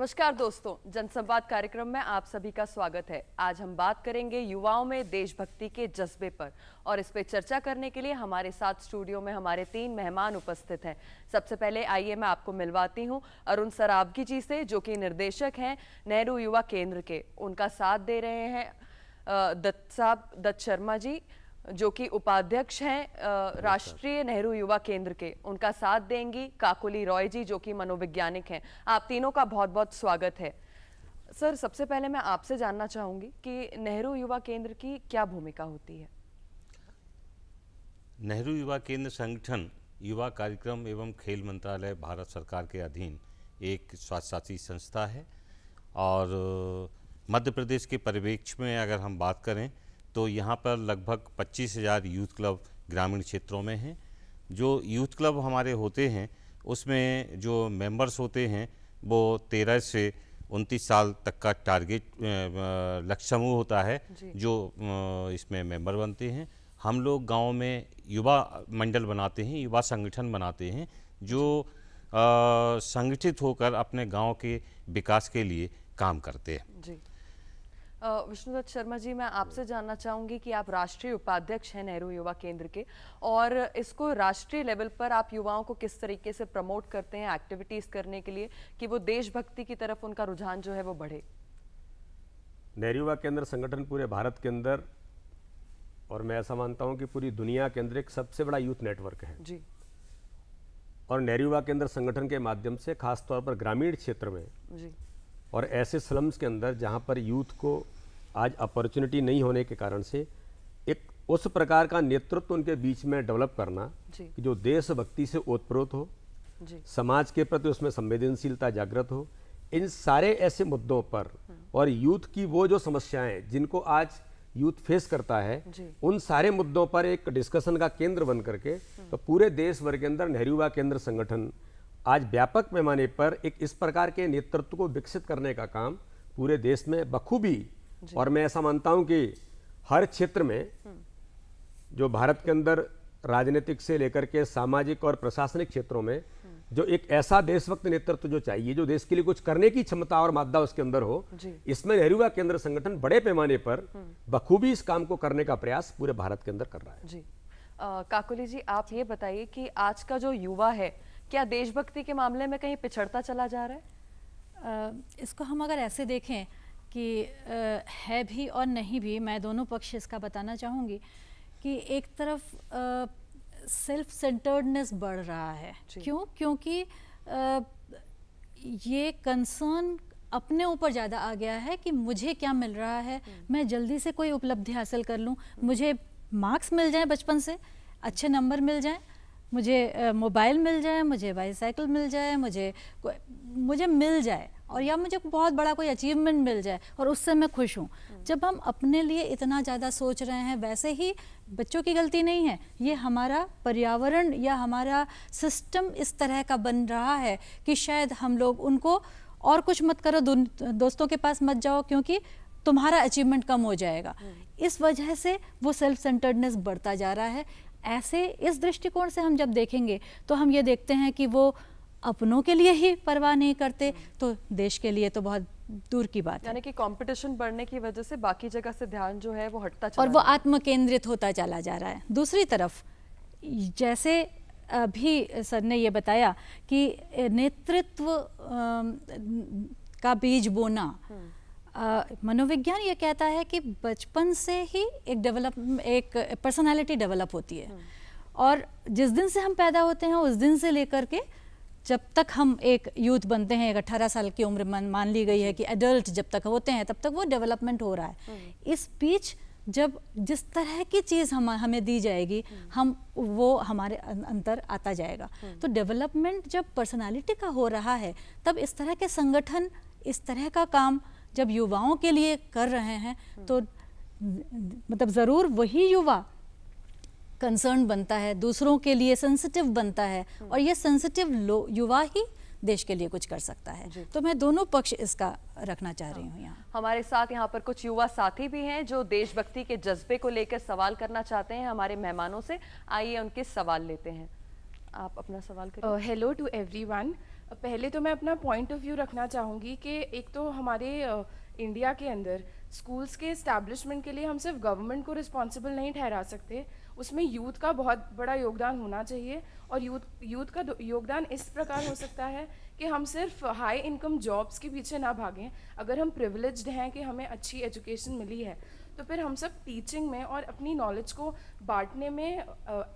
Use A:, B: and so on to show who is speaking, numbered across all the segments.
A: नमस्कार दोस्तों, जनसंवाद कार्यक्रम में आप सभी का स्वागत है। आज हम बात करेंगे युवाओं में देशभक्ति के जज्बे पर और इस पे चर्चा करने के लिए हमारे साथ स्टूडियो में हमारे 3 मेहमान उपस्थित हैं। सबसे पहले आइए मैं आपको मिलवाती हूं अरुण सरावगी जी से, जो कि निर्देशक हैं नेहरू युवा केंद्र के। उनका साथ दे रहे हैं दत्त शर्मा जी, जो कि उपाध्यक्ष हैं राष्ट्रीय नेहरू युवा केंद्र के। उनका साथ देंगी काकोली रॉय जी, जो कि मनोवैज्ञानिक हैं। आप तीनों का बहुत बहुत स्वागत है। सर, सबसे पहले मैं आपसे जानना चाहूंगी कि नेहरू युवा केंद्र की क्या भूमिका होती है?
B: नेहरू युवा केंद्र संगठन युवा कार्यक्रम एवं खेल मंत्रालय भारत सरकार के अधीन एक स्वायत्तशासी संस्था है और मध्य प्रदेश के परिप्रेक्ष्य में अगर हम बात करें तो यहाँ पर लगभग 25,000 यूथ क्लब ग्रामीण क्षेत्रों में हैं। जो यूथ क्लब हमारे होते हैं उसमें जो मेंबर्स होते हैं वो 13 से 29 साल तक का टारगेट लक्ष्य समूह होता है जो इसमें मेंबर बनते हैं। हम लोग गांव में युवा मंडल बनाते हैं, युवा संगठन बनाते हैं जो संगठित होकर अपने गांव के विकास के लिए काम करते हैं।
A: जी, विष्णुदत्त शर्मा जी, मैं आपसे जानना चाहूंगी कि आप राष्ट्रीय उपाध्यक्ष हैं नेहरू युवा केंद्र के, और इसको राष्ट्रीय लेवल पर आप युवाओं को किस तरीके से प्रमोट करते हैं एक्टिविटीज करने के लिए कि वो देशभक्ति की तरफ उनका रुझान जो है वो बढ़े?
C: नेहरू युवा केंद्र संगठन पूरे भारत के अंदर, और मैं ऐसा मानता हूं कि पूरी दुनिया के अंदर एक सबसे बड़ा यूथ नेटवर्क है
A: जी।
C: और नेहरू युवा केंद्र संगठन के माध्यम से खासतौर पर ग्रामीण क्षेत्र में
A: जी।
C: और ऐसे स्लम्स के अंदर जहां पर यूथ को आज अपॉर्चुनिटी नहीं होने के कारण से एक उस प्रकार का नेतृत्व उनके बीच में डेवलप करना कि जो देशभक्ति से ओतप्रोत हो, समाज के प्रति उसमें संवेदनशीलता जागृत हो, इन सारे ऐसे मुद्दों पर और यूथ की वो जो समस्याएं जिनको आज यूथ फेस करता है, उन सारे मुद्दों पर एक डिस्कशन का केंद्र बन करके तो पूरे देश भर के अंदर नेहरू युवा केंद्र संगठन आज व्यापक पैमाने पर एक इस प्रकार के नेतृत्व को विकसित करने का काम पूरे देश में बखूबी, और मैं ऐसा मानता हूं कि हर क्षेत्र में जो भारत के अंदर राजनीतिक से लेकर के सामाजिक और प्रशासनिक क्षेत्रों में जो एक ऐसा देशभक्त नेतृत्व जो चाहिए, जो देश के लिए कुछ करने की क्षमता और मादा उसके अंदर हो, इसमें नेहरू युवा केंद्र संगठन बड़े पैमाने पर बखूबी इस काम को करने का प्रयास पूरे भारत के अंदर कर रहा है।
A: जी, काकोली जी, आप ये बताइए कि आज का जो युवा है क्या देशभक्ति के मामले में कहीं पिछड़ता चला जा रहा है?
D: इसको हम अगर ऐसे देखें कि है भी और नहीं भी, मैं दोनों पक्ष इसका बताना चाहूँगी कि एक तरफ सेल्फ सेंटर्डनेस बढ़ रहा है। क्यों? क्योंकि ये कंसर्न अपने ऊपर ज़्यादा आ गया है कि मुझे क्या मिल रहा है, मैं जल्दी से कोई उपलब्धि हासिल कर लूँ, मुझे मार्क्स मिल जाए, बचपन से अच्छे नंबर मिल जाए, मुझे मोबाइल मिल जाए, मुझे बाईसाइकिल मिल जाए, मुझे मिल जाए, और या मुझे बहुत बड़ा कोई अचीवमेंट मिल जाए और उससे मैं खुश हूँ। जब हम अपने लिए इतना ज़्यादा सोच रहे हैं, वैसे ही बच्चों की गलती नहीं है, ये हमारा पर्यावरण या हमारा सिस्टम इस तरह का बन रहा है कि शायद हम लोग उनको और कुछ मत करो, दोस्तों के पास मत जाओ क्योंकि तुम्हारा अचीवमेंट कम हो जाएगा। इस वजह से वो सेल्फ सेंटर्डनेस बढ़ता जा रहा है। ऐसे इस दृष्टिकोण से हम जब देखेंगे तो हम ये देखते हैं कि वो अपनों के लिए ही परवाह नहीं करते, तो देश के लिए तो बहुत दूर की बात है।
A: यानी कि कंपटीशन बढ़ने की वजह से बाकी जगह से ध्यान जो है वो हटता चला
D: और वो आत्म केंद्रित होता चला जा रहा है। दूसरी तरफ जैसे अभी सर ने ये बताया कि नेतृत्व का बीज बोना, मनोविज्ञान ये कहता है कि बचपन से ही एक पर्सनालिटी डेवलप होती है, और जिस दिन से हम पैदा होते हैं उस दिन से लेकर के जब तक हम एक यूथ बनते हैं, एक 18 साल की उम्र मान ली गई है कि एडल्ट जब तक होते हैं तब तक वो डेवलपमेंट हो रहा है। इस बीच जब जिस तरह की चीज़ हमें दी जाएगी, हम वो हमारे अंदर आता जाएगा। तो डेवलपमेंट जब पर्सनालिटी का हो रहा है, तब इस तरह के संगठन, इस तरह का काम जब युवाओं के लिए कर रहे हैं तो मतलब ज़रूर वही युवा कंसर्न बनता है, दूसरों के लिए सेंसिटिव बनता है, और ये सेंसिटिव युवा ही देश के लिए कुछ कर सकता है। तो मैं दोनों पक्ष इसका रखना चाह रही हूँ। यहाँ
A: हमारे साथ यहाँ पर कुछ युवा साथी भी हैं जो देशभक्ति के जज्बे को लेकर सवाल करना चाहते हैं हमारे मेहमानों से। आइए उनके सवाल लेते हैं। आप अपना सवाल करिए।
E: Hello to everyone. पहले तो मैं अपना पॉइंट ऑफ व्यू रखना चाहूँगी कि एक तो हमारे इंडिया के अंदर स्कूल्स के इस्टेब्लिशमेंट के लिए हम सिर्फ गवर्नमेंट को रिस्पॉन्सिबल नहीं ठहरा सकते, उसमें यूथ का बहुत बड़ा योगदान होना चाहिए। और यूथ का योगदान इस प्रकार हो सकता है कि हम सिर्फ हाई इनकम जॉब्स के पीछे ना भागें। अगर हम प्रिविलेज्ड हैं कि हमें अच्छी एजुकेशन मिली है, तो फिर हम सब टीचिंग में और अपनी नॉलेज को बांटने में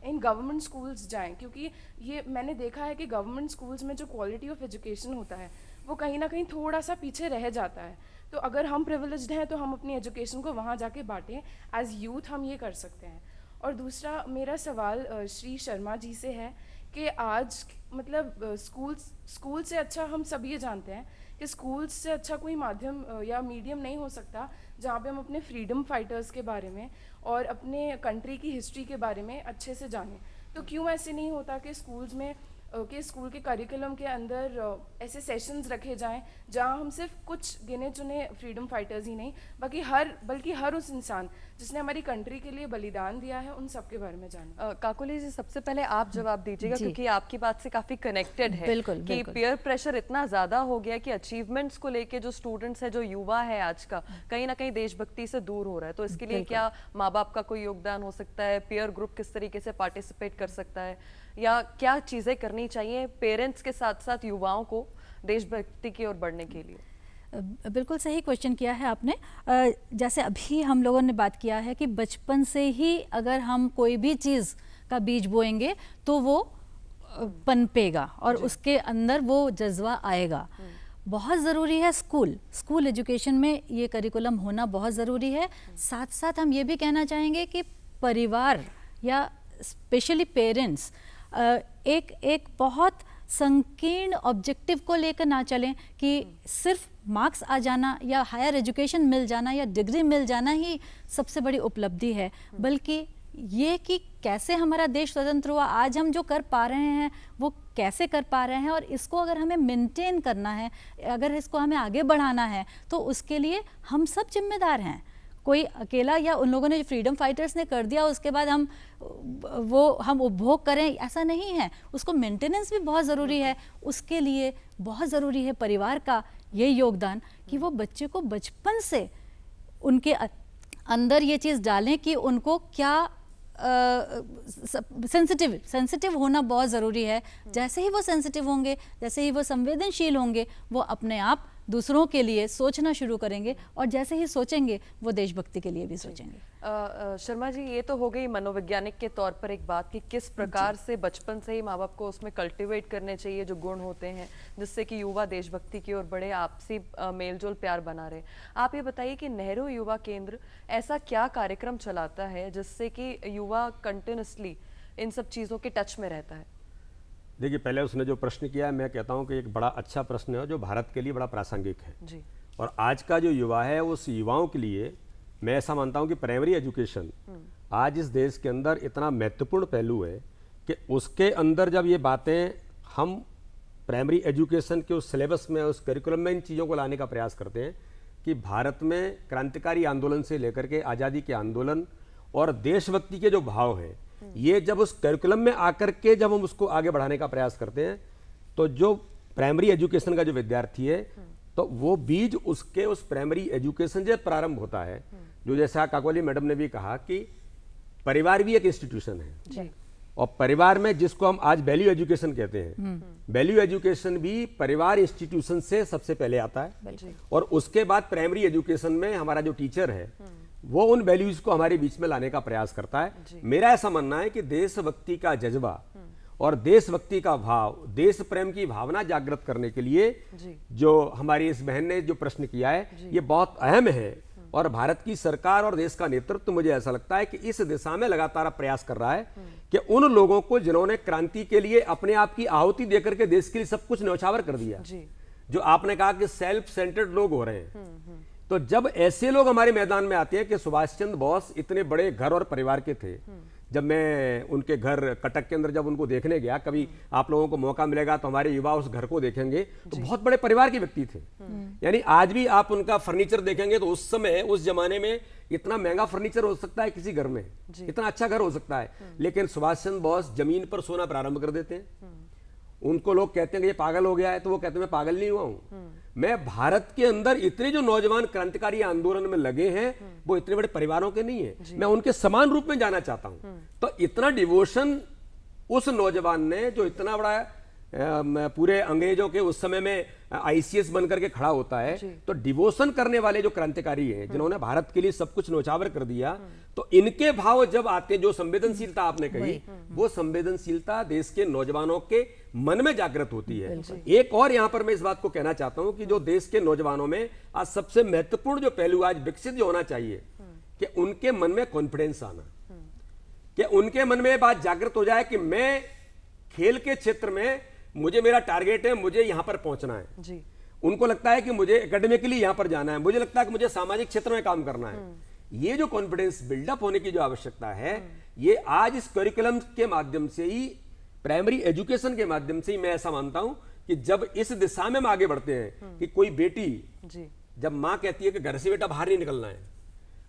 E: इन गवर्नमेंट स्कूल्स जाएं, क्योंकि ये मैंने देखा है कि गवर्नमेंट स्कूल्स में जो क्वालिटी ऑफ एजुकेशन होता है वो कहीं ना कहीं थोड़ा सा पीछे रह जाता है। तो अगर हम प्रिविलेज्ड हैं तो हम अपनी एजुकेशन को वहाँ जाके बांटें, एज यूथ हम ये कर सकते हैं। और दूसरा मेरा सवाल श्री शर्मा जी से है कि आज मतलब स्कूल से अच्छा हम सब ये जानते हैं कि स्कूल से अच्छा कोई माध्यम या मीडियम नहीं हो सकता जहाँ पे हम अपने फ्रीडम फाइटर्स के बारे में और अपने कंट्री की हिस्ट्री के बारे में अच्छे से जानें। तो क्यों ऐसे नहीं होता कि स्कूल्स में स्कूल के करिकुलम के अंदर ऐसे सेशंस रखे जाएं जहां हम सिर्फ कुछ गिने चुने फ्रीडम फाइटर्स ही नहीं बल्कि हर उस इंसान जिसने हमारी कंट्री के लिए बलिदान दिया है उन सब के बारे में जाने।
A: काकोली जी, सबसे पहले आप जवाब दीजिएगा क्योंकि आपकी बात से काफी कनेक्टेड है।
D: बिल्कुल,
A: कि पीयर प्रेशर इतना ज्यादा हो गया कि अचीवमेंट्स को लेके जो स्टूडेंट्स है, जो युवा है आज का, कहीं ना कहीं देशभक्ति से दूर हो रहा है। तो इसके लिए क्या माँ बाप का कोई योगदान हो सकता है? पीयर ग्रुप किस तरीके से पार्टिसिपेट कर सकता है, या क्या चीजें करनी चाहिए पेरेंट्स के साथ साथ युवाओं को देशभक्ति की ओर बढ़ने के लिए?
D: बिल्कुल सही क्वेश्चन किया है आपने। जैसे अभी हम लोगों ने बात किया है कि बचपन से ही अगर हम कोई भी चीज़ का बीज बोएंगे तो वो पनपेगा और उसके अंदर वो जज्बा आएगा। बहुत ज़रूरी है स्कूल एजुकेशन में ये करिकुलम होना बहुत ज़रूरी है। साथ साथ हम ये भी कहना चाहेंगे कि परिवार या स्पेशली पेरेंट्स एक बहुत संकीर्ण ऑब्जेक्टिव को लेकर ना चलें कि सिर्फ मार्क्स आ जाना या हायर एजुकेशन मिल जाना या डिग्री मिल जाना ही सबसे बड़ी उपलब्धि है, बल्कि ये कि कैसे हमारा देश स्वतंत्र हुआ, आज हम जो कर पा रहे हैं वो कैसे कर पा रहे हैं, और इसको अगर हमें मेंटेन करना है, अगर इसको हमें आगे बढ़ाना है तो उसके लिए हम सब जिम्मेदार हैं। कोई अकेला या उन लोगों ने जो फ्रीडम फाइटर्स ने कर दिया उसके बाद हम उपभोग करें, ऐसा नहीं है। उसको मेंटेनेंस भी बहुत ज़रूरी है। उसके लिए बहुत ज़रूरी है परिवार का ये योगदान कि वो बच्चे को बचपन से उनके अंदर ये चीज़ डालें कि उनको क्या सेंसिटिव होना बहुत ज़रूरी है। जैसे ही वो सेंसिटिव होंगे, जैसे ही वो संवेदनशील होंगे, वो अपने आप दूसरों के लिए सोचना शुरू करेंगे, और जैसे ही सोचेंगे वो देशभक्ति के लिए भी सोचेंगे।
A: शर्मा जी, ये तो हो गई मनोवैज्ञानिक के तौर पर एक बात कि किस प्रकार से बचपन से ही माँ बाप को उसमें कल्टीवेट करने चाहिए जो गुण होते हैं जिससे कि युवा देशभक्ति की ओर बढ़े, आपसी मेलजोल प्यार बना रहे। आप ये बताइए कि नेहरू युवा केंद्र ऐसा क्या कार्यक्रम चलाता है जिससे कि युवा कंटिन्यूसली इन सब चीज़ों के टच में रहता है?
C: देखिए, पहले उसने जो प्रश्न किया है, मैं कहता हूं कि एक बड़ा अच्छा प्रश्न है जो भारत के लिए बड़ा प्रासंगिक है
A: जी।
C: और आज का जो युवा है उस युवाओं के लिए मैं ऐसा मानता हूं कि प्राइमरी एजुकेशन आज इस देश के अंदर इतना महत्वपूर्ण पहलू है कि उसके अंदर जब ये बातें हम प्राइमरी एजुकेशन के उस सिलेबस में, उस करिकुलम में इन चीज़ों को लाने का प्रयास करते हैं कि भारत में क्रांतिकारी आंदोलन से लेकर के आज़ादी के आंदोलन और देशभक्ति के जो भाव है, ये जब उस करिकुलम में आकर के जब हम उसको आगे बढ़ाने का प्रयास करते हैं तो जो प्राइमरी एजुकेशन का जो विद्यार्थी है तो वो बीज उसके उस प्राइमरी एजुकेशन से प्रारंभ होता है। जो जैसा काकोली मैडम ने भी कहा कि परिवार भी एक इंस्टीट्यूशन है और परिवार में जिसको हम आज वैल्यू एजुकेशन कहते हैं, वैल्यू एजुकेशन भी परिवार इंस्टीट्यूशन से सबसे पहले आता है और उसके बाद प्राइमरी एजुकेशन में हमारा जो टीचर है वो उन वैल्यूज को हमारे बीच में लाने का प्रयास करता है। मेरा ऐसा मानना है कि देशभक्ति का जज्बा और देशभक्ति का भाव, देश प्रेम की भावना जागृत करने के लिए जो हमारी इस बहन ने जो प्रश्न किया है ये बहुत अहम है और भारत की सरकार और देश का नेतृत्व मुझे ऐसा लगता है कि इस दिशा में लगातार प्रयास कर रहा है कि उन लोगों को जिन्होंने क्रांति के लिए अपने आप की आहुति देकर के देश के लिए सब कुछ न्यौछावर कर दिया, जो आपने कहा कि सेल्फ सेंटर्ड लोग हो रहे हैं, तो जब ऐसे लोग हमारे मैदान में आते हैं कि सुभाष चंद्र बोस इतने बड़े घर और परिवार के थे। जब मैं उनके घर कटक के अंदर जब उनको देखने गया, कभी आप लोगों को मौका मिलेगा तो हमारे युवा उस घर को देखेंगे, तो बहुत बड़े परिवार के व्यक्ति थे। यानी आज भी आप उनका फर्नीचर देखेंगे तो उस समय उस जमाने में इतना महंगा फर्नीचर हो सकता है किसी घर में, इतना अच्छा घर हो सकता है, लेकिन सुभाष चंद्र बोस जमीन पर सोना प्रारंभ कर देते हैं। उनको लोग कहते हैं कि ये पागल हो गया है, तो वो कहते हैं मैं पागल नहीं हुआ हूं। मैं भारत के अंदर इतने जो नौजवान क्रांतिकारी आंदोलन में लगे हैं वो इतने बड़े परिवारों के नहीं है, मैं उनके समान रूप में जाना चाहता हूं। तो इतना डिवोशन उस नौजवान ने जो इतना बड़ा पूरे अंग्रेजों के उस समय में आईसीएस बनकर के खड़ा होता है, तो डिवोशन करने वाले जो क्रांतिकारी हैं जिन्होंने भारत के लिए सब कुछ न्यौछावर कर दिया, तो इनके भाव जब आते हैं, जो संवेदनशीलता आपने कही, वो संवेदनशीलता देश के नौजवानों के मन में जागृत होती है। एक और यहां पर मैं इस बात को कहना चाहता हूं कि जो देश के नौजवानों में आज सबसे महत्वपूर्ण जो पहलू आज विकसित जो होना चाहिए कि उनके मन में कॉन्फिडेंस आना, कि उनके मन में ये बात जागृत हो जाए कि मैं खेल के क्षेत्र में मुझे मेरा टारगेट है, मुझे यहां पर पहुंचना है जी। उनको लगता है कि मुझे एकेडमिकली यहां पर जाना है, मुझे लगता है कि मुझे सामाजिक क्षेत्र में काम करना है। ये जो कॉन्फिडेंस बिल्डअप होने की जो आवश्यकता है, ये आज इस करिकुलम के माध्यम से ही, प्राइमरी एजुकेशन के माध्यम से ही, मैं ऐसा मानता हूं कि जब इस दिशा में हम आगे बढ़ते हैं कि कोई बेटी जी, जब मां कहती है कि घर से बेटा बाहर नहीं निकलना है,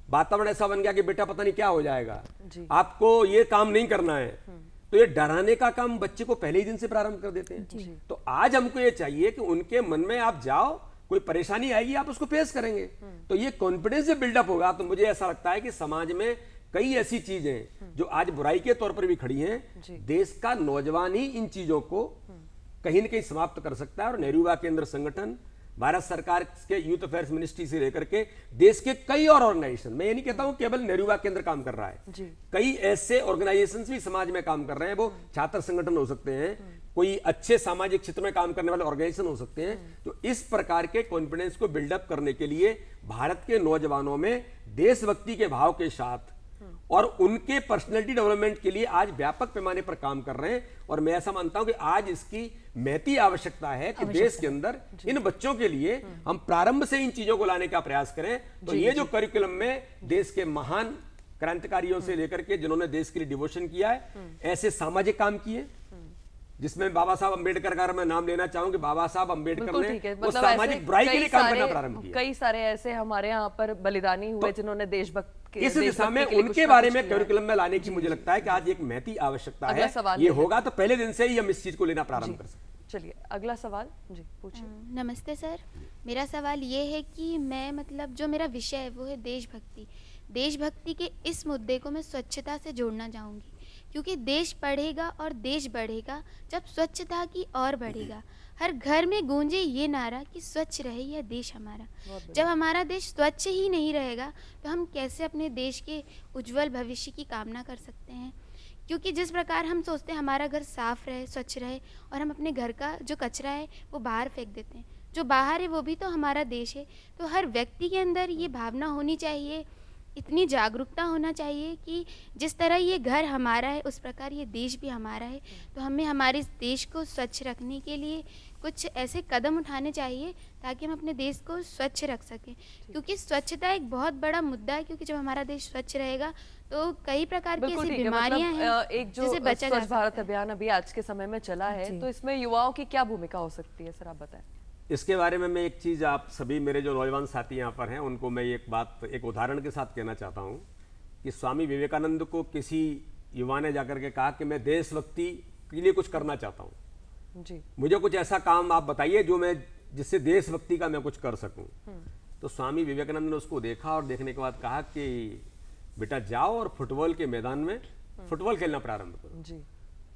C: वातावरण ऐसा बन गया कि बेटा पता नहीं क्या हो जाएगा, आपको ये काम नहीं करना है, तो ये डराने का काम बच्चे को पहले ही दिन से प्रारंभ कर देते हैं। तो आज हमको ये चाहिए कि उनके मन में आप जाओ, कोई परेशानी आएगी आप उसको फेस करेंगे, तो ये कॉन्फिडेंस जब बिल्डअप होगा तो मुझे ऐसा लगता है कि समाज में कई ऐसी चीजें जो आज बुराई के तौर पर भी खड़ी हैं, देश का नौजवान ही इन चीजों को कहीं ना कहीं समाप्त कर सकता है। और नेहरू युवा केंद्र संगठन, भारत सरकार के यूथ अफेयर्स मिनिस्ट्री से लेकर के देश के कई और ऑर्गेनाइजेशन, मैं ये नहीं कहता हूं केवल नेहरू युवा केंद्र काम कर रहा है, कई ऐसे ऑर्गेनाइजेशंस भी समाज में काम कर रहे हैं। वो छात्र संगठन हो सकते हैं, कोई अच्छे सामाजिक क्षेत्र में काम करने वाले ऑर्गेनाइजेशन हो सकते हैं। तो इस प्रकार के कॉन्फिडेंस को बिल्डअप करने के लिए भारत के नौजवानों में देशभक्ति के भाव के साथ और उनके पर्सनैलिटी डेवलपमेंट के लिए आज व्यापक पैमाने पर काम कर रहे हैं। और मैं ऐसा मानता हूं कि आज इसकी महती आवश्यकता है कि देश के अंदर इन बच्चों के लिए हम प्रारंभ से इन चीजों को लाने का प्रयास करें। तो ये जो करिकुलम में देश के महान क्रांतिकारियों से लेकर के जिन्होंने देश के लिए डिवोशन किया है, ऐसे सामाजिक काम किए, जिसमें बाबा साहब अंबेडकर का मैं नाम लेना चाहूंगी, बाबा साहब अंबेडकर ने वो सामाजिक बुराई के लिए काम करना प्रारंभ किया।
A: कई सारे ऐसे हमारे यहाँ पर बलिदानी हुए जिन्होंने देशभक्ति,
C: इस दिशा में उनके बारे में करिकुलम में लाने की मुझे लगता है कि आज एक महती आवश्यकता है। ये होगा तो पहले दिन से ही हम इस चीज को लेना प्रारंभ कर सकते।
A: चलिए अगला सवाल जी पूछिए।
F: नमस्ते सर, मेरा सवाल ये है कि मैं जो मेरा विषय है वो है देशभक्ति। देशभक्ति के इस मुद्दे को मैं स्वच्छता से जोड़ना चाहूँगी, क्योंकि देश पढ़ेगा और देश बढ़ेगा जब स्वच्छता की ओर बढ़ेगा। हर घर में गूंजे ये नारा कि स्वच्छ रहे यह देश हमारा। जब हमारा देश स्वच्छ ही नहीं रहेगा तो हम कैसे अपने देश के उज्जवल भविष्य की कामना कर सकते हैं? क्योंकि जिस प्रकार हम सोचते हैं हमारा घर साफ रहे, स्वच्छ रहे, और हम अपने घर का जो कचरा है वो बाहर फेंक देते हैं। जो बाहर है वो भी तो हमारा देश है। तो हर व्यक्ति के अंदर ये भावना होनी चाहिए, इतनी जागरूकता होना चाहिए कि जिस तरह ये घर हमारा है उस प्रकार ये देश भी हमारा है। तो हमें हमारे देश को स्वच्छ रखने के लिए कुछ ऐसे कदम उठाने चाहिए ताकि हम अपने देश को स्वच्छ रख सकें, क्योंकि स्वच्छता एक बहुत बड़ा मुद्दा है। क्योंकि जब हमारा देश स्वच्छ रहेगा तो कई प्रकार की ऐसी बीमारियां हैं,
A: एक जो स्वच्छ भारत अभियान अभी आज के समय में चला है, तो इसमें युवाओं की क्या भूमिका हो सकती है, सर आप बताएं।
C: इसके बारे में मैं एक चीज आप सभी मेरे जो नौजवान साथी यहाँ पर हैं उनको मैं एक उदाहरण के साथ कहना चाहता हूँ कि स्वामी विवेकानंद को किसी युवा ने जाकर के कहा कि मैं देशभक्ति के लिए कुछ करना चाहता हूँ जी, मुझे कुछ ऐसा काम आप बताइए जो मैं जिससे देशभक्ति का मैं कुछ कर सकूं। तो स्वामी विवेकानंद ने उसको देखा और देखने के बाद कहा कि बेटा जाओ और फुटबॉल के मैदान में फुटबॉल खेलना प्रारंभ करो जी।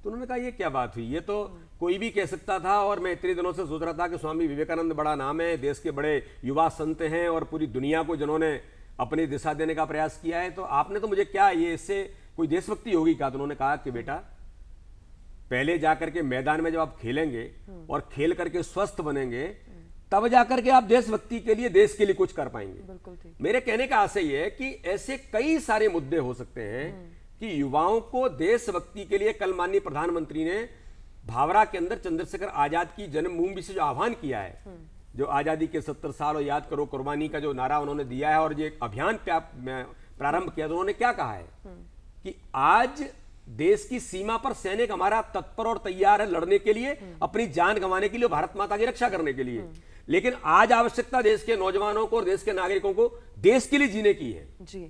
C: तो उन्होंने कहा ये क्या बात हुई, ये तो कोई भी कह सकता था, और मैं इतने दिनों से सोच रहा था कि स्वामी विवेकानंद बड़ा नाम है, देश के बड़े युवा संत हैं और पूरी दुनिया को जिन्होंने अपनी दिशा देने का प्रयास किया है, तो आपने तो मुझे क्या ये इससे कोई देशभक्ति होगी क्या? तो उन्होंने कहा कि बेटा पहले जाकर के मैदान में जब आप खेलेंगे और खेल करके स्वस्थ बनेंगे तब जाकर के आप देशभक्ति के लिए, देश के लिए कुछ कर पाएंगे। बिल्कुल ठीक। मेरे कहने का आशय ये है कि ऐसे कई सारे मुद्दे हो सकते हैं कि युवाओं को देशभक्ति के लिए, कल माननीय प्रधानमंत्री ने भावरा के अंदर चंद्रशेखर आजाद की जन्मभूमि से जो आह्वान किया है, जो आजादी के 70 साल और याद करो कुर्बानी का जो नारा उन्होंने दिया है और जो एक अभियान प्रारंभ किया, तो उन्होंने क्या कहा है कि आज देश की सीमा पर सैनिक हमारा तत्पर और तैयार है लड़ने के लिए, अपनी जान गंवाने के लिए, भारत माता की रक्षा करने के लिए। लेकिन आज आवश्यकता देश के नौजवानों को और देश के नागरिकों को देश के लिए जीने की है जी।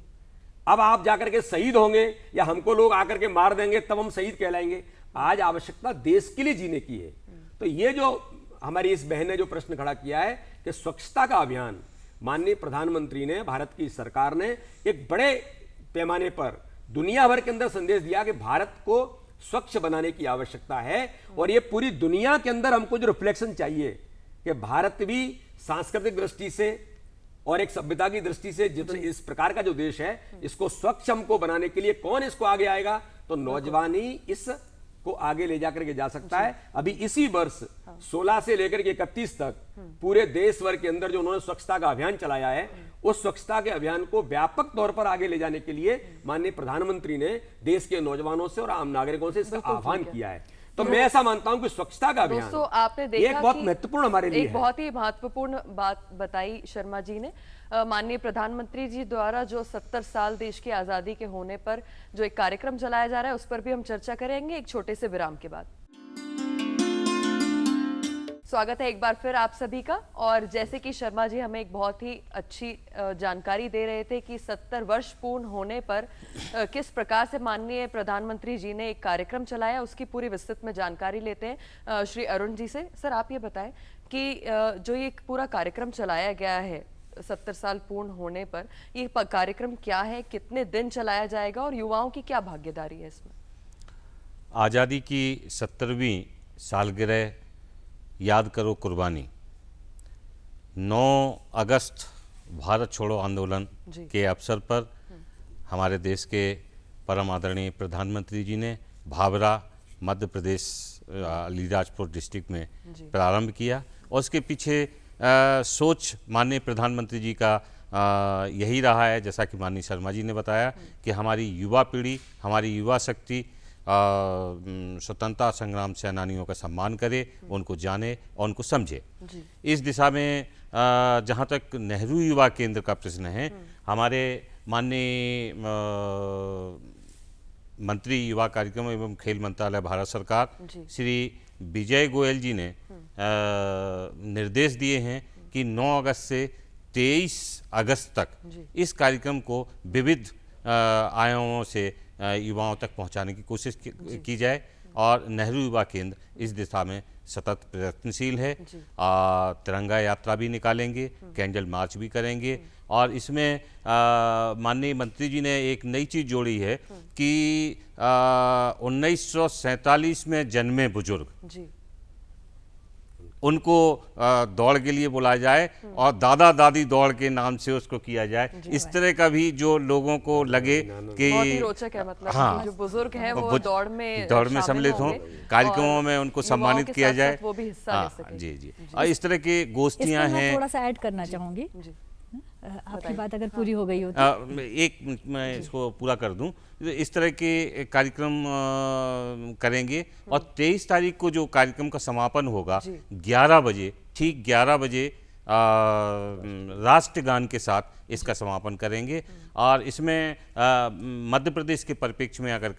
C: अब आप जाकर के शहीद होंगे या हमको लोग आकर के मार देंगे तब हम शहीद कहलाएंगे। आज आवश्यकता देश के लिए जीने की है। तो ये जो हमारी इस बहन ने जो प्रश्न खड़ा किया है कि स्वच्छता का अभियान, माननीय प्रधानमंत्री ने, भारत की सरकार ने एक बड़े पैमाने पर दुनिया भर के अंदर संदेश दिया कि भारत को स्वच्छ बनाने की आवश्यकता है, और ये पूरी दुनिया के अंदर हमको जो रिफ्लेक्शन चाहिए कि भारत भी सांस्कृतिक दृष्टि से और एक सभ्यता की दृष्टि से जितने इस प्रकार का जो देश है, इसको स्वच्छ हमको बनाने के लिए कौन इसको आगे आएगा, तो नौजवान ही इस को आगे ले जाकर के जा सकता है। अभी इसी वर्ष 16 से लेकर के 31 तक पूरे देश भर के अंदर जो उन्होंने स्वच्छता का अभियान चलाया है, उस स्वच्छता के अभियान को व्यापक तौर पर आगे ले जाने के लिए माननीय प्रधानमंत्री ने देश के नौजवानों से और आम नागरिकों से इसका आह्वान किया है। तो मैं ऐसा मानता हूं कि स्वच्छता का अभियान
A: दोस्तों आपने देखा
C: एक बहुत महत्वपूर्ण हमारे लिए
A: एक बहुत ही महत्वपूर्ण बात बताई शर्मा जी ने। माननीय प्रधानमंत्री जी द्वारा जो 70 साल देश की आजादी के होने पर जो एक कार्यक्रम चलाया जा रहा है, उस पर भी हम चर्चा करेंगे एक छोटे से विराम के बाद। स्वागत है एक बार फिर आप सभी का। और जैसे कि शर्मा जी हमें एक बहुत ही अच्छी जानकारी दे रहे थे कि 70 वर्ष पूर्ण होने पर किस प्रकार से माननीय प्रधानमंत्री जी ने एक कार्यक्रम चलाया, उसकी पूरी विस्तृत में जानकारी लेते हैं श्री अरुण जी से। सर आप ये बताएं कि जो ये पूरा कार्यक्रम चलाया गया है 70 साल पूर्ण होने पर, ये कार्यक्रम क्या है, कितने दिन चलाया जाएगा और युवाओं की क्या भागीदारी है इसमें?
B: आज़ादी की 70वीं सालगिरह याद करो कुर्बानी, 9 अगस्त भारत छोड़ो आंदोलन के अवसर पर हमारे देश के परम आदरणीय प्रधानमंत्री जी ने भाभरा मध्य प्रदेश अलीराजपुर डिस्ट्रिक्ट में प्रारंभ किया। और उसके पीछे सोच माननीय प्रधानमंत्री जी का यही रहा है, जैसा कि माननीय शर्मा जी ने बताया, कि हमारी युवा पीढ़ी, हमारी युवा शक्ति स्वतंत्रता संग्राम सेनानियों का सम्मान करे, उनको जाने और उनको समझे। इस दिशा में जहाँ तक नेहरू युवा केंद्र का प्रश्न है, हमारे माननीय मंत्री युवा कार्यक्रम एवं खेल मंत्रालय भारत सरकार श्री विजय गोयल जी ने निर्देश दिए हैं कि 9 अगस्त से 23 अगस्त तक इस कार्यक्रम को विविध आयामों से युवाओं तक पहुंचाने की कोशिश की जाए, और नेहरू युवा केंद्र इस दिशा में सतत प्रयत्नशील है। तिरंगा यात्रा भी निकालेंगे, कैंडल मार्च भी करेंगे, और इसमें माननीय मंत्री जी ने एक नई चीज़ जोड़ी है कि 1947 में जन्मे बुजुर्ग उनको दौड़ के लिए बुलाया जाए और दादा दादी दौड़ के नाम से उसको किया जाए। इस तरह का भी जो लोगों को लगे कि
A: बहुत ही रोचक है, मतलब
B: हाँ,
A: जो बुजुर्ग हैं वो दौड़ में
B: सम्मिलित हों, कार्यक्रमों में उनको सम्मानित किया जाए,
A: वो भी हिस्सा ले सकें।
B: जी। और इस तरह की गोष्ठियां हैं।
D: थोड़ा सा ऐड करना चाहूंगी, आपकी बात अगर पूरी हो गई हो तो।
B: एक मिनट मैं इसको पूरा कर दूं। इस तरह के कार्यक्रम करेंगे, और 23 तारीख को जो कार्यक्रम का समापन होगा 11 बजे, ठीक 11 बजे राष्ट्रगान के साथ इसका समापन करेंगे। और इसमें मध्य प्रदेश के परिप्रेक्ष्य में अगर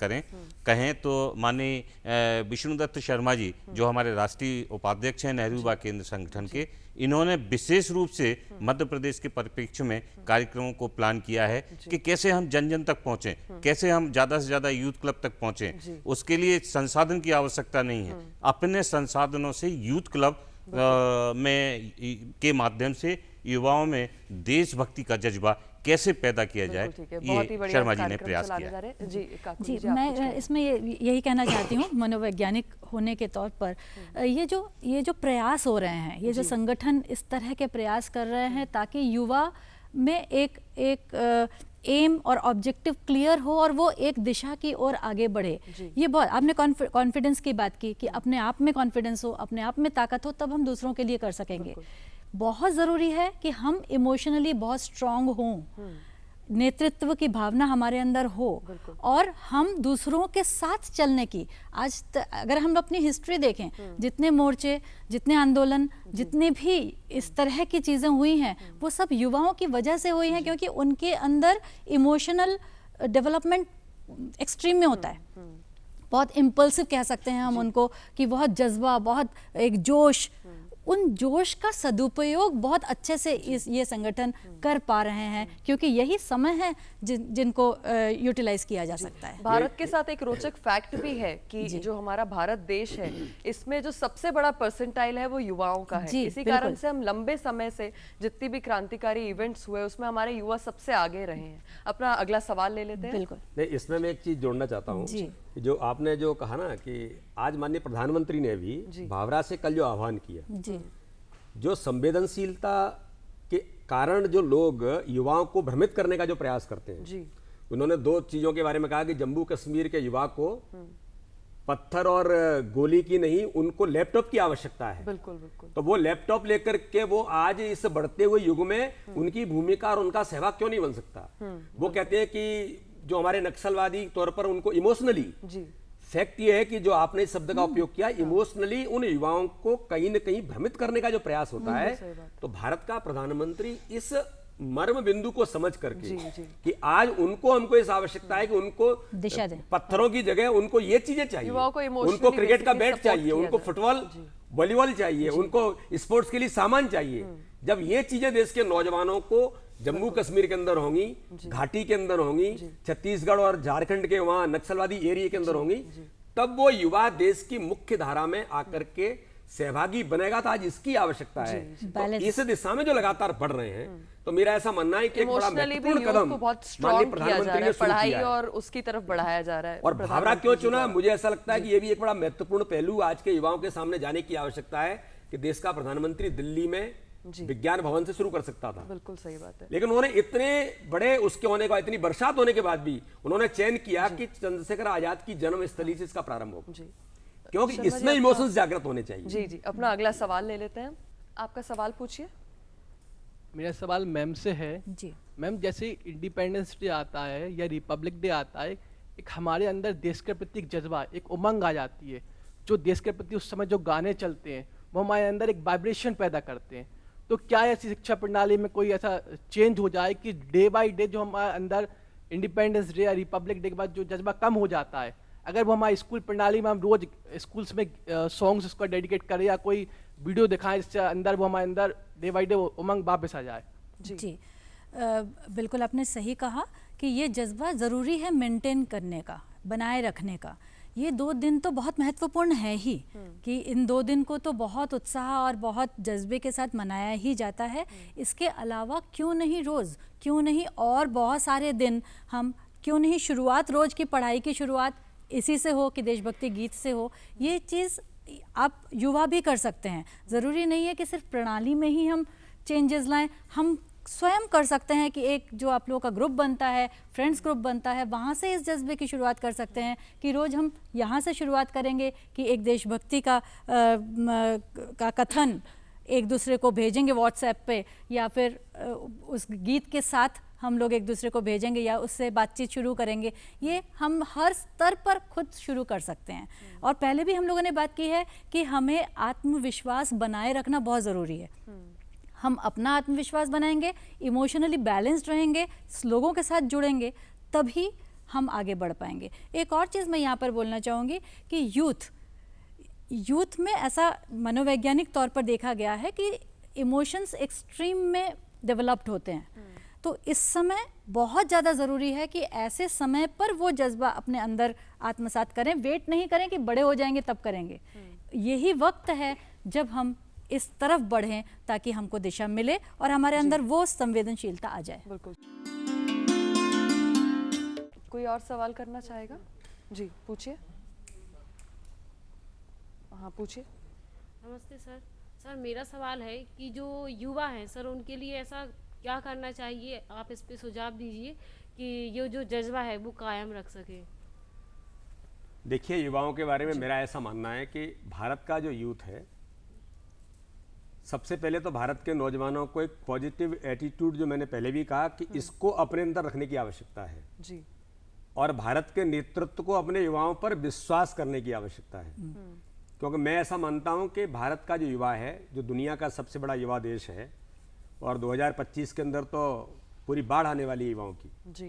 B: कहें तो माननीय विष्णुदत्त शर्मा जी, जो हमारे राष्ट्रीय उपाध्यक्ष हैं नेहरू युवा केंद्र संगठन के, इन्होंने विशेष रूप से मध्य प्रदेश के परिप्रेक्ष्य में कार्यक्रमों को प्लान किया है कि कैसे हम जन जन तक पहुंचें, कैसे हम ज़्यादा से ज़्यादा यूथ क्लब तक पहुंचें। उसके लिए संसाधन की आवश्यकता नहीं है, अपने संसाधनों से यूथ क्लब में के माध्यम से युवाओं में देशभक्ति का जज्बा कैसे पैदा किया जाए, ये शर्मा जी ने प्रयास किया।
D: जी, मैं इसमें यही कहना चाहती हूँ, मनोवैज्ञानिक होने के तौर पर ये जो प्रयास हो रहे हैं, ये जो संगठन इस तरह के प्रयास कर रहे हैं ताकि युवा में एक एम और ऑब्जेक्टिव क्लियर हो और वो एक दिशा की ओर आगे बढ़े। ये बहुत, आपने कॉन्फिडेंस की बात की कि अपने आप में कॉन्फिडेंस हो, अपने आप में ताकत हो, तब हम दूसरों के लिए कर सकेंगे। बहुत ज़रूरी है कि हम इमोशनली बहुत स्ट्रांग हों, नेतृत्व की भावना हमारे अंदर हो, और हम दूसरों के साथ चलने की, अगर हम अपनी हिस्ट्री देखें, जितने मोर्चे, जितने आंदोलन, जितने भी इस तरह की चीज़ें हुई हैं, वो सब युवाओं की वजह से हुई हैं, क्योंकि उनके अंदर इमोशनल डेवलपमेंट एक्सट्रीम में होता है। बहुत इम्पल्सिव कह सकते हैं हम उनको, कि बहुत जज्बा, बहुत एक जोश, उन जोश का सदुपयोग बहुत अच्छे से ये संगठन कर पा रहे हैं, क्योंकि यही समय है जिनको यूटिलाइज किया जा सकता है।
A: भारत के साथ एक रोचक फैक्ट भी है कि जो हमारा भारत देश है, इसमें जो सबसे बड़ा परसेंटाइल है वो युवाओं का है। इसी कारण से हम लंबे समय से जितनी भी क्रांतिकारी इवेंट्स हुए उसमें हमारे युवा सबसे आगे रहे हैं। अपना अगला सवाल ले लेते हैं।
D: बिल्कुल।
C: नहीं, इसमें मैं एक चीज जोड़ना चाहता हूँ, जो आपने जो कहा ना कि आज माननीय प्रधानमंत्री ने भी भावरा से कल जो आह्वान किया, जो संवेदनशीलता के कारण जो लोग युवाओं को भ्रमित करने का जो प्रयास करते हैं, उन्होंने 2 चीजों के बारे में कहा कि जम्मू कश्मीर के युवा को पत्थर और गोली की नहीं, उनको लैपटॉप की आवश्यकता है।
A: बिल्कुल बिल्कुल।
C: तो वो लैपटॉप लेकर के वो आज इस बढ़ते हुए युग में उनकी भूमिका और उनका सहभाग क्यों नहीं बन सकता। वो कहते हैं कि जो हमारे नक्सलवादी तौर पर उनको इमोशनली, फैक्ट ये है कि जो आपने इस शब्द का उपयोग किया, इमोशनली उन युवाओं को कहीं न कहीं भ्रमित करने का जो प्रयास होता है, तो भारत का प्रधानमंत्री इस मर्म बिंदु को समझ करके कि आज उनको हमको इस आवश्यकता है कि उनको
D: दिशा दें,
C: पत्थरों की जगह उनको ये चीजें चाहिए, उनको क्रिकेट का बैट चाहिए, उनको फुटबॉल वॉलीबॉल चाहिए, उनको स्पोर्ट्स के लिए सामान चाहिए। जब ये चीजें देश के नौजवानों को जम्मू कश्मीर के अंदर होंगी, घाटी के अंदर होंगी, छत्तीसगढ़ और झारखंड के वहां नक्सलवादी एरिया के अंदर होंगी, तब वो युवा देश की मुख्य धारा में आकर के सहभागी बनेगा। तो आज इसकी आवश्यकता है। तो इस दिशा में जो लगातार बढ़ रहे हैं, तो मेरा ऐसा मानना है कि एक बड़ा महत्वपूर्ण कदम माननीय प्रधानमंत्री ने शुरू किया है
A: और उसकी तरफ बढ़ाया जा रहा है।
C: और भावरा क्यों चुना, मुझे ऐसा लगता है कि ये भी एक बड़ा महत्वपूर्ण पहलू आज के युवाओं के सामने जाने की आवश्यकता है कि देश का प्रधानमंत्री दिल्ली में विज्ञान भवन से शुरू कर सकता था।
A: बिल्कुल सही बात है।
C: लेकिन उन्होंने इतने बड़े उसके होने का, इतनी बरसात होने के बाद भी उन्होंने चयन किया कि चंद्रशेखर आजाद की जन्मस्थली से इसका प्रारंभ हो, क्योंकि इसमें इमोशंस जागृत होने चाहिए।
A: जी, अपना अगला सवाल ले लेते हैं। आपका सवाल पूछिए।
G: मेरा सवाल मैम से है।
D: जी
G: मैम, जैसे इंडिपेंडेंस डे आता है या रिपब्लिक डे आता है, एक हमारे अंदर देश के प्रति एक जज्बा, एक उमंग आ जाती है। जो देश के प्रति उस समय जो गाने चलते हैं वो हमारे अंदर एक वाइब्रेशन पैदा करते हैं। तो क्या ऐसी शिक्षा प्रणाली में कोई ऐसा चेंज हो जाए कि डे बाय डे जो हमारे अंदर इंडिपेंडेंस डे या रिपब्लिक डे के बाद जो जज्बा कम हो जाता है, अगर वो हमारी स्कूल प्रणाली में हम रोज स्कूल्स में सॉन्ग्स उसको डेडिकेट करें या कोई वीडियो दिखाएं, इससे अंदर वो हमारे अंदर डे बाय डे उमंग वापस आ जाए।
D: जी बिल्कुल आपने सही कहा कि ये जज्बा ज़रूरी है मेंटेन करने का, बनाए रखने का। ये 2 दिन तो बहुत महत्वपूर्ण है ही कि इन 2 दिन को तो बहुत उत्साह और बहुत जज्बे के साथ मनाया ही जाता है। इसके अलावा क्यों नहीं रोज़, क्यों नहीं और बहुत सारे दिन हम, क्यों नहीं शुरुआत रोज़ की पढ़ाई की शुरुआत इसी से हो कि देशभक्ति गीत से हो। ये चीज़ आप युवा भी कर सकते हैं। ज़रूरी नहीं है कि सिर्फ प्रणाली में ही हम चेंजेस लाएं, हम स्वयं कर सकते हैं कि एक जो आप लोगों का ग्रुप बनता है, फ्रेंड्स ग्रुप बनता है, वहाँ से इस जज्बे की शुरुआत कर सकते हैं कि रोज़ हम यहाँ से शुरुआत करेंगे कि एक देशभक्ति का कथन एक दूसरे को भेजेंगे व्हाट्सएप पे, या फिर उस गीत के साथ हम लोग एक दूसरे को भेजेंगे या उससे बातचीत शुरू करेंगे। ये हम हर स्तर पर खुद शुरू कर सकते हैं। और पहले भी हम लोगों ने बात की है कि हमें आत्मविश्वास बनाए रखना बहुत ज़रूरी है। हम अपना आत्मविश्वास बनाएंगे, इमोशनली बैलेंस्ड रहेंगे, लोगों के साथ जुड़ेंगे, तभी हम आगे बढ़ पाएंगे। एक और चीज़ मैं यहाँ पर बोलना चाहूँगी कि यूथ में ऐसा मनोवैज्ञानिक तौर पर देखा गया है कि इमोशंस एक्सट्रीम में डेवलप्ड होते हैं। तो इस समय बहुत ज़्यादा ज़रूरी है कि ऐसे समय पर वो जज्बा अपने अंदर आत्मसात करें, वेट नहीं करें कि बड़े हो जाएंगे तब करेंगे। यही वक्त है जब हम इस तरफ बढ़ें ताकि हमको दिशा मिले और हमारे अंदर वो संवेदनशीलता आ जाए।
A: बिल्कुल। कोई और सवाल करना चाहेगा? जी पूछिए। हाँ पूछिए।
H: नमस्ते सर। सर मेरा सवाल है कि जो युवा हैं सर, उनके लिए ऐसा क्या करना चाहिए, आप इस पे सुझाव दीजिए कि ये जो जज्बा है वो कायम रख सके।
C: देखिए, युवाओं के बारे में मेरा ऐसा मानना है कि भारत का जो यूथ है, सबसे पहले तो भारत के नौजवानों को एक पॉजिटिव एटीट्यूड, जो मैंने पहले भी कहा कि इसको अपने अंदर रखने की आवश्यकता है
A: जी।
C: और भारत के नेतृत्व को अपने युवाओं पर विश्वास करने की आवश्यकता है। क्योंकि मैं ऐसा मानता हूं कि भारत का जो युवा है, जो दुनिया का सबसे बड़ा युवा देश है, और 2025 के अंदर तो पूरी बाढ़ आने वाली है युवाओं की
A: जी।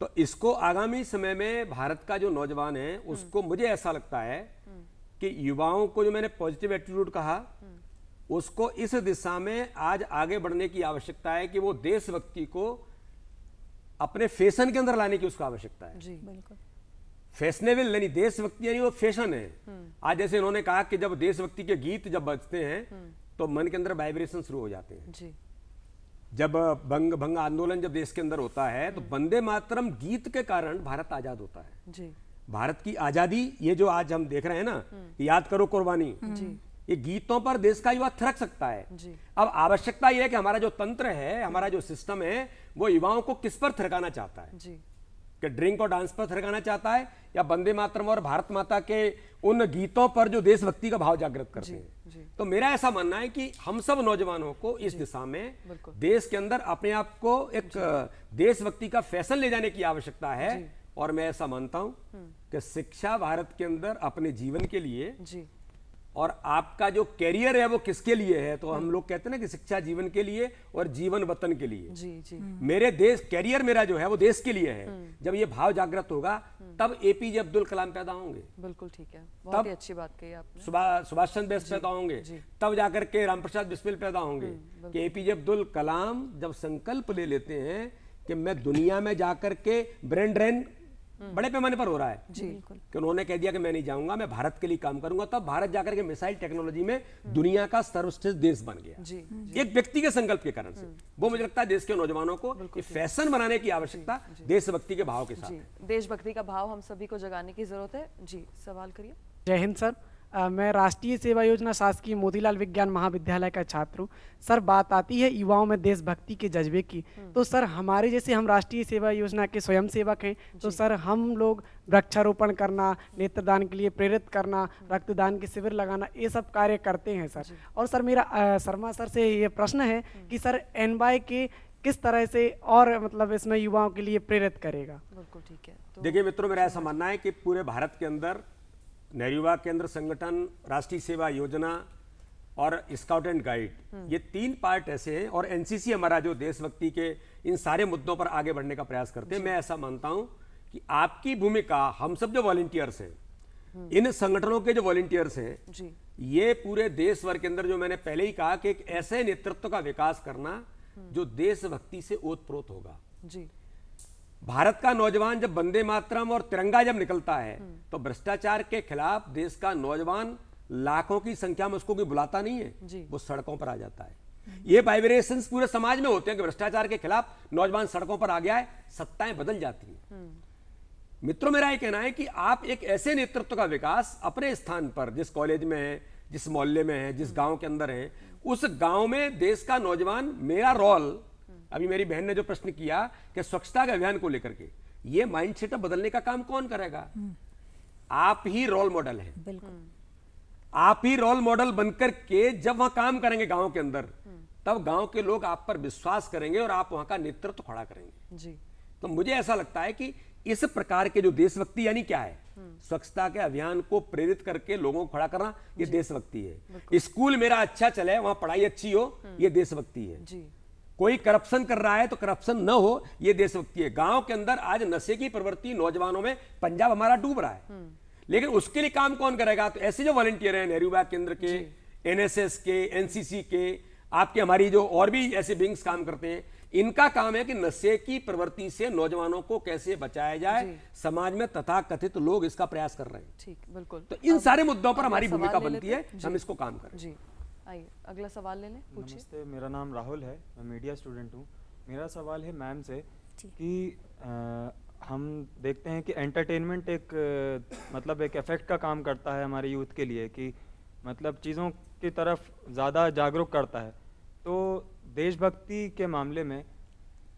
C: तो इसको आगामी समय में भारत का जो नौजवान है उसको, मुझे ऐसा लगता है कि युवाओं को, जो मैंने पॉजिटिव एटीट्यूड कहा, उसको इस दिशा में आज आगे बढ़ने की आवश्यकता है कि वो देशभक्ति को अपने फैशन के अंदर लाने की उसको आवश्यकता है।
A: जी बिल्कुल।
C: फैशनेबल यानी देशभक्ति यानी वो फैशन है। आज जैसे इन्होंने कहा कि जब देशभक्ति के गीत जब बजते हैं तो मन के अंदर वाइब्रेशन शुरू हो जाते हैं।
A: जी।
C: जब भंग आंदोलन जब देश के अंदर होता है तो वंदे मातरम गीत के कारण भारत आजाद होता है।
A: जी।
C: भारत की आजादी, ये जो आज हम देख रहे हैं ना, याद करो कुर्बानी, ये गीतों पर देश का युवा थिरक सकता है।
A: जी।
C: अब आवश्यकता यह है कि हमारा जो तंत्र है, हमारा जो सिस्टम है, वो युवाओं को किस पर थिरकाना चाहता है।
A: जी।
C: कि ड्रिंक और डांस पर थिरकाना चाहता है या वंदे मातरम और भारत माता के उन गीतों पर जो देशभक्ति का भाव जागृत करते हैं। तो मेरा ऐसा मानना है कि हम सब नौजवानों को इस दिशा में देश के अंदर अपने आप को एक देशभक्ति का फैशन ले जाने की आवश्यकता है। और मैं ऐसा मानता हूं कि शिक्षा भारत के अंदर अपने जीवन के लिए
A: जी।
C: और आपका जो कैरियर है वो किसके लिए है, तो हम लोग कहते हैं ना कि शिक्षा जीवन के लिए और जीवन वतन के लिए।
A: जी जी।
C: मेरे देश, कैरियर मेरा जो है वो देश के लिए है। जब ये भाव जागृत होगा तब एपीजे अब्दुल कलाम पैदा होंगे।
A: बिल्कुल ठीक है, बहुत ही अच्छी बात कही आपने।
C: सुभाष चंद्र बोस पैदा होंगे, तब जाकर के रामप्रसाद बिस्मिल पैदा होंगे। कि एपीजे अब्दुल कलाम जब संकल्प ले लेते हैं कि मैं दुनिया में जाकर के ब्रेन ड्रेन बड़े पैमाने पर हो रहा है
A: जी,
C: कि उन्होंने कह दिया कि मैं नहीं जाऊंगा, मैं भारत के लिए काम करूंगा, तब भारत जाकर के मिसाइल टेक्नोलॉजी में दुनिया का सर्वश्रेष्ठ देश बन गया।
A: जी,
C: एक व्यक्ति के संकल्प के कारण से। वो मुझे लगता है देश के नौजवानों को फैशन बनाने की आवश्यकता देशभक्ति के भाव के साथ है।
A: देशभक्ति का भाव हम सभी को जगाने की जरूरत है। जी, सवाल करिए।
I: जय हिंद सर। मैं राष्ट्रीय सेवा योजना शासकीय मोतीलाल विज्ञान महाविद्यालय का छात्र हूँ। सर, बात आती है युवाओं में देशभक्ति के जज्बे की, तो सर हमारे जैसे हम राष्ट्रीय सेवा योजना के स्वयं सेवक हैं, तो सर हम लोग वृक्षारोपण करना, नेत्रदान के लिए प्रेरित करना, रक्तदान के शिविर लगाना, ये सब कार्य करते हैं सर। और सर मेरा शर्मा सर से ये प्रश्न है कि सर एनवाई के किस तरह से और मतलब इसमें युवाओं के लिए प्रेरित करेगा।
A: बिल्कुल ठीक है।
C: देखिए मित्रों, मेरा ऐसा मानना है कि पूरे भारत के अंदर नेहरू युवा केंद्र संगठन, राष्ट्रीय सेवा योजना और स्काउट एंड गाइड, ये 3 पार्ट ऐसे हैं। और एनसीसी हमारा जो देशभक्ति के इन सारे मुद्दों पर आगे बढ़ने का प्रयास करते हैं। मैं ऐसा मानता हूं कि आपकी भूमिका, हम सब जो वॉलंटियर्स हैं, इन संगठनों के जो वॉलंटियर्स हैं, ये पूरे देश भर के अंदर, जो मैंने पहले ही कहा कि एक ऐसे नेतृत्व का विकास करना जो देशभक्ति से ओतप्रोत होगा।
A: जी।
C: भारत का नौजवान जब वंदे मातरम और तिरंगा जब निकलता है तो भ्रष्टाचार के खिलाफ देश का नौजवान लाखों की संख्या में उसको कोई बुलाता नहीं है, वो सड़कों पर आ जाता है। ये वाइब्रेशंस पूरे समाज में होते हैं कि भ्रष्टाचार के खिलाफ नौजवान सड़कों पर आ गया है, सत्ताएं बदल जाती हैं। मित्रों, मेरा ये कहना है कि आप एक ऐसे नेतृत्व का विकास अपने स्थान पर, जिस कॉलेज में है, जिस मोहल्ले में है, जिस गांव के अंदर है, उस गांव में देश का नौजवान, मेरा रोल, अभी मेरी बहन ने जो प्रश्न किया कि स्वच्छता के अभियान को लेकर के, ये माइंडसेट बदलने का काम कौन करेगा? आप ही रोल मॉडल हैं।
D: बिल्कुल।
C: आप ही रोल मॉडल बनकर के जब वहां काम करेंगे गांव के अंदर, तब गांव के लोग आप पर विश्वास करेंगे और आप वहां का नेतृत्व खड़ा करेंगे।
A: जी।
C: तो मुझे ऐसा लगता है कि इस प्रकार के जो देशभक्ति, यानी क्या है, स्वच्छता के अभियान को प्रेरित करके लोगों को खड़ा करना, ये देशभक्ति है। स्कूल मेरा अच्छा चले, वहां पढ़ाई अच्छी हो, ये देशभक्ति है।
A: जी।
C: कोई करप्शन कर रहा है तो करप्शन न हो, ये देशभक्ति है। गांव के अंदर आज नशे की प्रवृत्ति नौजवानों में, पंजाब हमारा डूब रहा है, लेकिन उसके लिए काम कौन करेगा? तो ऐसे जो वॉलंटियर हैं, नेहरू युवा केंद्र के, एनएसएस के, एनसीसी के, आपके हमारी जो और भी ऐसे विंग्स काम करते हैं, इनका काम है कि नशे की प्रवृत्ति से नौजवानों को कैसे बचाया जाए। समाज में तथाकथित लोग इसका प्रयास कर रहे हैं।
A: ठीक, बिल्कुल।
C: तो इन सारे मुद्दों पर हमारी भूमिका बनती है, हम इसको काम करें।
A: जी, आइए अगला सवाल ले लें, पूछिए।
J: नमस्ते, मेरा नाम राहुल है, मैं मीडिया स्टूडेंट हूँ। मेरा सवाल है मैम से कि हम देखते हैं कि एंटरटेनमेंट एक मतलब एक इफेक्ट का काम करता है हमारे यूथ के लिए, कि मतलब चीज़ों की तरफ ज़्यादा जागरूक करता है। तो देशभक्ति के मामले में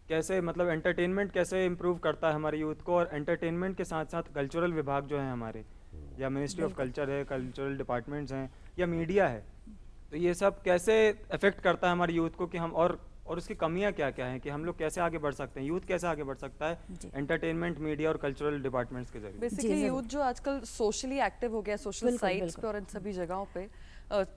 J: कैसे, मतलब एंटरटेनमेंट कैसे इम्प्रूव करता है हमारे यूथ को, और एंटरटेनमेंट के साथ साथ कल्चरल विभाग जो है हमारे, या मिनिस्ट्री ऑफ कल्चर है, कल्चरल डिपार्टमेंट्स हैं, या मीडिया है, तो ये सब कैसे अफेक्ट करता है हमारे यूथ को, कि हम और उसकी कमियां क्या क्या हैं, कि हम लोग कैसे आगे बढ़ सकते हैं, यूथ कैसे आगे बढ़ सकता है एंटरटेनमेंट, मीडिया और कल्चरल डिपार्टमेंट्स के जरिए।
A: बेसिकली यूथ जो आजकल सोशली एक्टिव हो गया, सोशल साइट्स पे और इन सभी जगहों पे,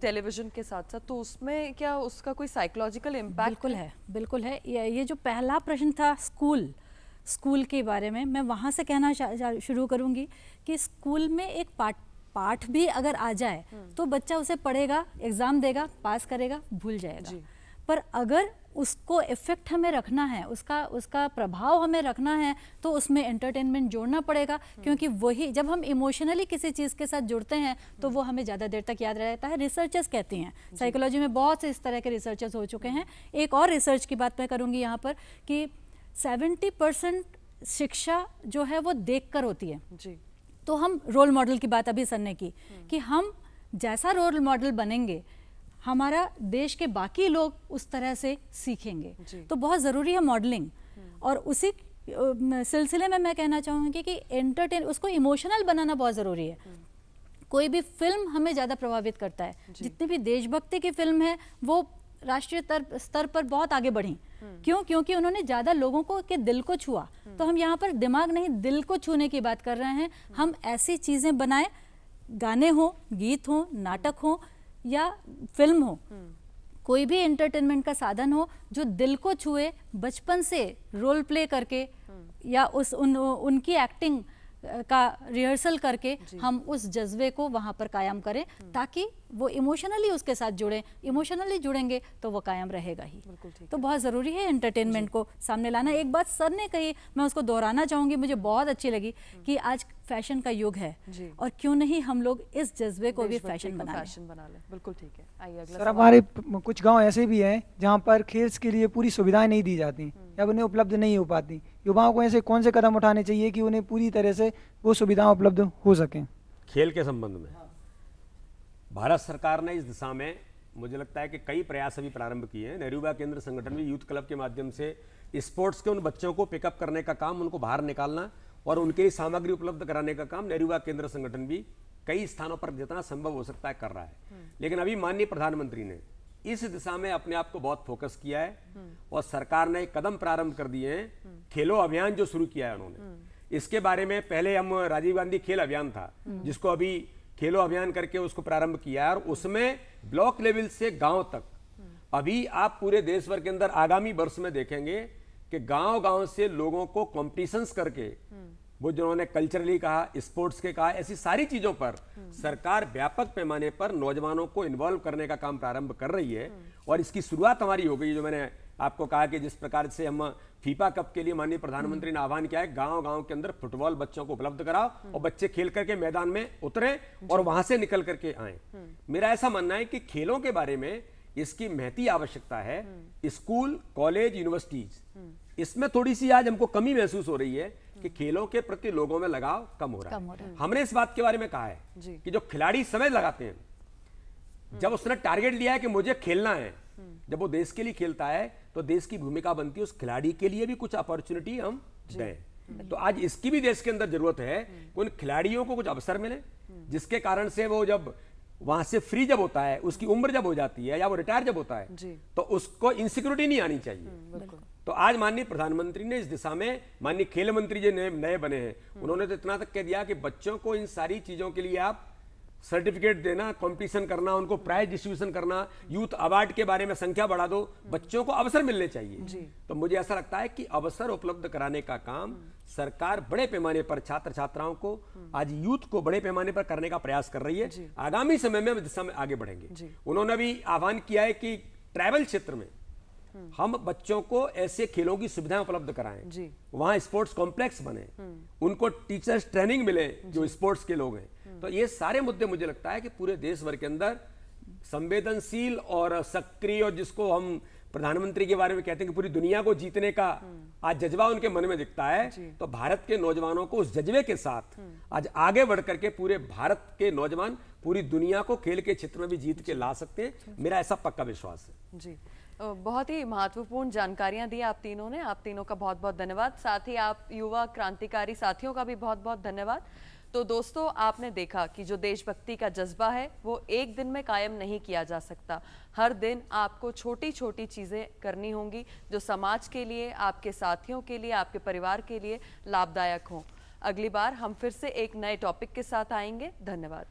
A: टेलीविजन के साथ साथ, तो उसमें क्या उसका कोई साइकोलॉजिकल इम्पैक्ट?
D: बिल्कुल है, बिल्कुल है। ये जो पहला प्रश्न था स्कूल के बारे में, मैं वहाँ से कहना शुरू करूँगी कि स्कूल में एक पाठ भी अगर आ जाए तो बच्चा उसे पढ़ेगा, एग्जाम देगा, पास करेगा, भूल जाएगा। पर अगर उसको इफेक्ट हमें रखना है, उसका प्रभाव हमें रखना है, तो उसमें एंटरटेनमेंट जोड़ना पड़ेगा, क्योंकि वही जब हम इमोशनली किसी चीज़ के साथ जुड़ते हैं तो वो हमें ज़्यादा देर तक याद रहता है। रिसर्चर्स कहती हैं, साइकोलॉजी में बहुत से इस तरह के रिसर्चर्स हो चुके हैं। एक और रिसर्च की बात मैं करूँगी यहाँ पर कि 70% शिक्षा जो है वो देख कर होती है जी। तो हम रोल मॉडल की बात अभी सर ने की कि हम जैसा रोल मॉडल बनेंगे हमारा देश के बाकी लोग उस तरह से सीखेंगे। तो बहुत ज़रूरी है मॉडलिंग। और उसी सिलसिले में मैं कहना चाहूँगी कि उसको इमोशनल बनाना बहुत ज़रूरी है। कोई भी फिल्म हमें ज़्यादा प्रभावित करता है। जितनी भी देशभक्ति की फिल्म है वो राष्ट्रीय स्तर पर बहुत आगे बढ़ी। क्यों? क्योंकि उन्होंने ज़्यादा लोगों को के दिल को छुआ। तो हम यहाँ पर दिमाग नहीं, दिल को छूने की बात कर रहे हैं। हम ऐसी चीज़ें बनाएं, गाने हो, गीत हो, नाटक हो या फिल्म हो, कोई भी एंटरटेनमेंट का साधन हो जो दिल को छुए, बचपन से रोल प्ले करके या उनकी एक्टिंग का रिहर्सल करके हम उस जज्बे को वहाँ पर कायम करें, ताकि वो इमोशनली उसके साथ जुड़ें। इमोशनली जुड़ेंगे तो वो कायम रहेगा ही। तो बहुत ज़रूरी है एंटरटेनमेंट को सामने लाना। एक बात सर ने कही, मैं उसको दोहराना चाहूँगी, मुझे बहुत अच्छी लगी कि आज फैशन का युग है और क्यों नहीं हम लोग इस जज्बे को भी फैशन बना लें।
A: बिल्कुल ठीक है। आइए अगला
K: सर, हमारे कुछ गांव ऐसे भी हैं जहां पर खेल के लिए पूरी सुविधाएं नहीं दी जाती या उन्हें उपलब्ध नहीं हो पाती। युवाओं को ऐसे कौन से कदम उठाने चाहिए कि उन्हें पूरी तरह से वो सुविधाएं उपलब्ध हो सकें?
C: खेल के संबंध में भारत सरकार ने इस दिशा में मुझे लगता है कि कई प्रयास अभी प्रारंभ किए हैं। नेहरू युवा केंद्र संगठन भी यूथ क्लब के माध्यम से स्पोर्ट्स के उन बच्चों को पिकअप करने का काम, उनको बाहर निकालना और उनके लिए सामग्री उपलब्ध कराने का काम नेहरू युवा केंद्र संगठन भी कई स्थानों पर जितना संभव हो सकता है कर रहा है। लेकिन अभी माननीय प्रधानमंत्री ने इस दिशा में अपने आप को बहुत फोकस किया है और सरकार ने कदम प्रारंभ कर दिए हैं। खेलो अभियान जो शुरू किया है उन्होंने, इसके बारे में पहले हम राजीव गांधी खेल अभियान था जिसको अभी खेलो अभियान करके उसको प्रारंभ किया है और उसमें ब्लॉक लेवल से गांव तक अभी आप पूरे देश भर के अंदर आगामी वर्ष में देखेंगे कि गांव-गांव से लोगों को कॉम्पिटिशन्स करके वो जिन्होंने कल्चरली कहा, स्पोर्ट्स के कहा, ऐसी सारी चीजों पर सरकार व्यापक पैमाने पर नौजवानों को इन्वॉल्व करने का काम प्रारंभ कर रही है। और इसकी शुरुआत हमारी हो गई, जो मैंने आपको कहा कि जिस प्रकार से हम फीफा कप के लिए माननीय प्रधानमंत्री ने आह्वान किया है, गांव-गांव के अंदर फुटबॉल बच्चों को उपलब्ध कराओ और बच्चे खेल करके मैदान में उतरे और वहां से निकल करके आए। मेरा ऐसा मानना है कि खेलों के बारे में इसकी महती आवश्यकता है। स्कूल, कॉलेज, यूनिवर्सिटीज, इसमें थोड़ी सी आज हमको कमी महसूस हो रही है कि खेलों के प्रति लोगों में लगाव कम हो रहा है। हमने इस बात के बारे में कहा है कि जो खिलाड़ी समय लगाते हैं, जब उसने टारगेट लिया है कि मुझे खेलना है, जब वो देश के लिए खेलता है तो देश की भूमिका बनती है उस खिलाड़ी के लिए भी कुछ अपॉर्चुनिटी हम दें। तो आज इसकी भी देश के अंदर जरूरत है कि उन खिलाड़ियों को कुछ अवसर मिले, जिसके कारण से वो जब वहां से फ्री जब होता है, उसकी उम्र जब हो जाती है या वो रिटायर जब होता है तो उसको इनसिक्योरिटी नहीं आनी चाहिए। तो आज माननीय प्रधानमंत्री ने इस दिशा में, माननीय खेल मंत्री जो नए बने हैं, उन्होंने तो इतना तक कह दिया कि बच्चों को इन सारी चीजों के लिए आप सर्टिफिकेट देना, कंपटीशन करना, उनको प्राइज डिस्ट्रीब्यूशन करना, यूथ अवार्ड के बारे में संख्या बढ़ा दो, बच्चों को अवसर मिलने चाहिए। तो मुझे ऐसा लगता है कि अवसर उपलब्ध कराने का काम सरकार बड़े पैमाने पर छात्र छात्राओं को, आज यूथ को बड़े पैमाने पर करने का प्रयास कर रही है। आगामी समय में दिशा में आगे बढ़ेंगे। उन्होंने भी आह्वान किया है कि ट्राइबल क्षेत्र में हम बच्चों को ऐसे खेलों की सुविधाएं उपलब्ध कराएं, वहां स्पोर्ट्स कॉम्प्लेक्स बने, उनको टीचर्स ट्रेनिंग मिले जो स्पोर्ट्स के लोग हैं। तो ये सारे मुद्दे मुझे लगता है कि पूरे देश भर के अंदर संवेदनशील और सक्रिय, और जिसको हम प्रधानमंत्री के बारे में कहते हैं कि पूरी दुनिया को जीतने का आज जज्बा उनके मन में दिखता है। तो भारत के नौजवानों को उस जज्बे के साथ आज आगे बढ़ करके पूरे भारत के नौजवान पूरी दुनिया को खेल के क्षेत्र में भी जीत के ला सकते हैं। मेरा ऐसा पक्का विश्वास है।
A: जी, बहुत ही महत्वपूर्ण जानकारियां दी आप तीनों ने। आप तीनों का बहुत बहुत धन्यवाद। साथ ही आप युवा क्रांतिकारी साथियों का भी बहुत बहुत धन्यवाद। तो दोस्तों, आपने देखा कि जो देशभक्ति का जज्बा है वो एक दिन में कायम नहीं किया जा सकता। हर दिन आपको छोटी छोटी चीज़ें करनी होंगी जो समाज के लिए, आपके साथियों के लिए, आपके परिवार के लिए लाभदायक हों। अगली बार हम फिर से एक नए टॉपिक के साथ आएंगे। धन्यवाद।